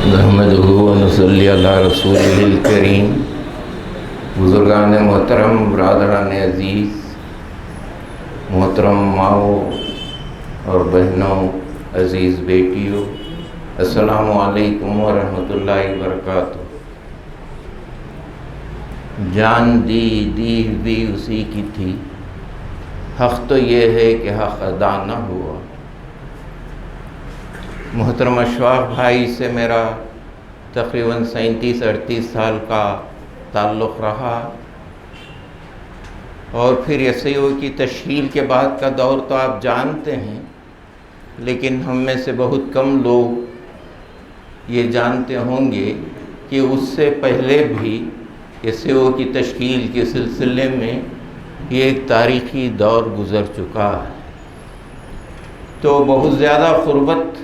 نحمدہ و نصلی علی رسولہ الکریم۔ بزرگان محترم، برادران عزیز، محترم ماؤں اور بہنوں، عزیز بیٹیوں، السلام علیکم ورحمۃ اللہ وبرکاتہ۔ جان دی ہوئی اسی کی تھی، حق تو یہ ہے کہ حق ادا نہ ہوا۔ محترم اشفاق بھائی سے میرا تقریباً 37-38 سال کا تعلق رہا، اور پھر SAO کی تشکیل کے بعد کا دور تو آپ جانتے ہیں، لیکن ہم میں سے بہت کم لوگ یہ جانتے ہوں گے کہ اس سے پہلے بھی SAO کی تشکیل کے سلسلے میں یہ ایک تاریخی دور گزر چکا ہے۔ تو بہت زیادہ قربت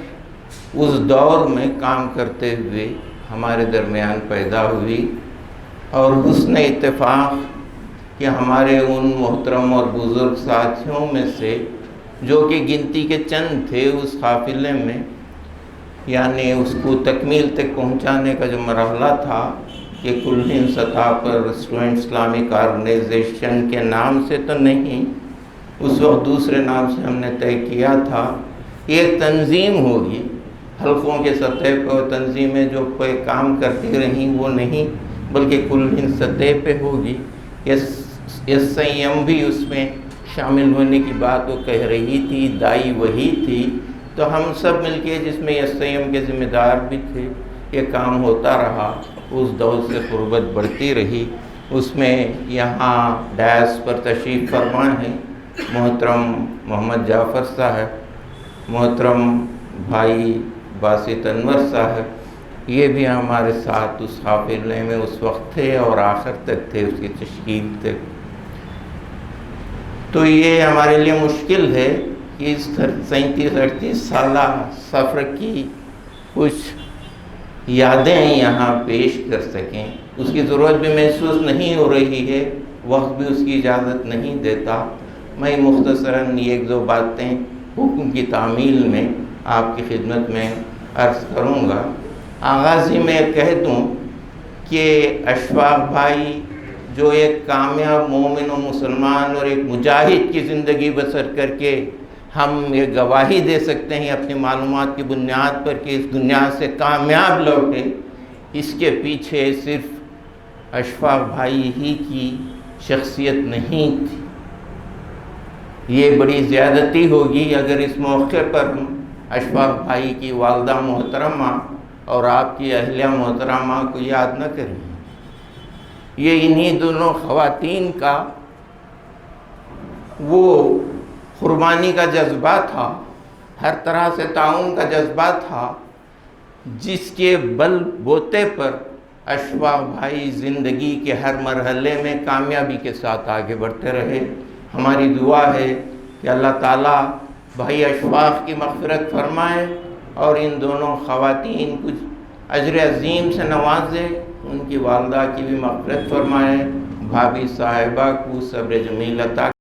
اس دور میں کام کرتے ہوئے ہمارے درمیان پیدا ہوئی، اور حسن اتفاق کہ ہمارے ان محترم اور بزرگ ساتھیوں میں سے جو کہ گنتی کے چند تھے اس قافلے میں، یعنی اس کو تکمیل تک پہنچانے کا جو مرحلہ تھا کہ کلین سطح پر اسٹوڈنٹ اسلامک آرگنائزیشن کے نام سے تو نہیں، اس وقت دوسرے نام سے ہم نے طے کیا تھا، یہ ایک تنظیم ہوگی حلقوں کے سطح پر، تنظیمیں جو کام کرتی رہیں وہ نہیں بلکہ کلین سطح پہ ہوگی۔ SIM بھی اس میں شامل ہونے کی بات وہ کہہ رہی تھی، دائی وہی تھی، تو ہم سب مل کے جس میں SIM کے ذمہ دار بھی تھے، یہ کام ہوتا رہا، اس دور سے قربت بڑھتی رہی۔ اس میں یہاں ڈائس پر تشریف فرما ہیں محترم محمد جعفر صاحب، محترم بھائی باسط انور صاحب، یہ بھی ہمارے ساتھ اس قافلے میں اس وقت تھے اور آخر تک تھے، اس کی تشکیل تک۔ تو یہ ہمارے لیے مشکل ہے کہ اس 37-38 سالہ سفر کی کچھ یادیں یہاں پیش کر سکیں۔ اس کی ضرورت بھی محسوس نہیں ہو رہی ہے، وقت بھی اس کی اجازت نہیں دیتا۔ میں مختصراً ایک دو باتیں حکم کی تعمیل میں آپ کی خدمت میں عرض کروں گا۔ آغاز ہی میں کہہ دوں کہ اشفاق بھائی جو ایک کامیاب مومن و مسلمان اور ایک مجاہد کی زندگی بسر کر کے ہم یہ گواہی دے سکتے ہیں اپنی معلومات کی بنیاد پر کہ اس دنیا سے کامیاب لوٹے، اس کے پیچھے صرف اشفاق بھائی ہی کی شخصیت نہیں تھی۔ یہ بڑی زیادتی ہوگی اگر اس موقع پر ہم اشفاق بھائی کی والدہ محترمہ اور آپ کی اہلیہ محترمہ کو یاد نہ کریں۔ یہ انہی دونوں خواتین کا وہ قربانی کا جذبہ تھا، ہر طرح سے تعاون کا جذبہ تھا، جس کے بل بوتے پر اشفاق بھائی زندگی کے ہر مرحلے میں کامیابی کے ساتھ آگے بڑھتے رہے۔ ہماری دعا ہے کہ اللہ تعالیٰ بھائی اشفاق کی مغفرت فرمائے اور ان دونوں خواتین کچھ اجر عظیم سے نوازے، ان کی والدہ کی بھی مغفرت فرمائے، بھابھی صاحبہ کو صبر جمیل عطا